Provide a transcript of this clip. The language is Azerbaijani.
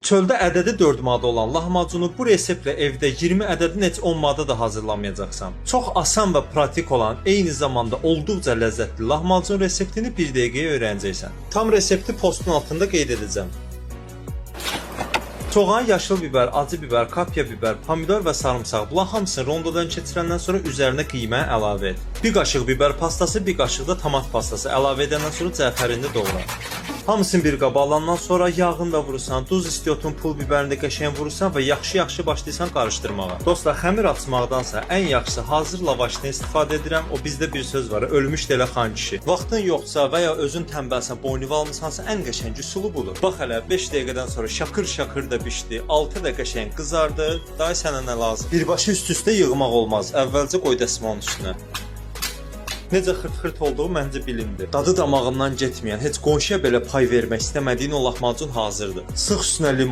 Çöldə ədədi 4 manata olan lahmacunu bu reseptlə evdə 20 ədədin heç 10 manata da hazırlamayacaqsan. Çox asan və pratik olan, eyni zamanda olduqca ləzzətli lahmacun reseptini 1 dəqiqəyə öyrənəcəksən. Tam resepti postun altında qeyd edəcəm. Soğan, yaşıl biber, acı biber, kapya biber, pomidor və sarımsaq bunların hamısını rondodan keçirəndən sonra üzərinə qiymə əlavə et. 1 qaşıq biber pastası, 1 qaşıq da tomat pastası əlavə edəndən sonra cəfərini doğra. Hamısını bir qaba alandan sonra yağını da vurursan, duz istiotun, pul biberini də qəşəng vurursan və yaxşı başlayırsan qarışdırmağa. Dostlar, xəmir açmaqdansa ən yaxşısı hazır lavaşdan istifadə edirəm. O bizdə bir söz var, ölmüş də elə xan kişi. Vaxtın yoxsa və ya özün tənbəlsən, boynu almısansa ən qəşəng üsulu budur. Bax hələ 5 dəqiqədən sonra şakır da bişdi, altı da qəşəng qızardı. Daha sənə nə lazım? Birbaşa üst-üstə yığmaq olmaz. Əvvəlcə qoy dəsmalın üstünə. Necə xırt-xırt olduğu məncə bilindir. Dadı damağından getməyən, heç qonşuya belə pay vermək istəmədiyin o lahmacun hazırdır. Sıx üstünə limon.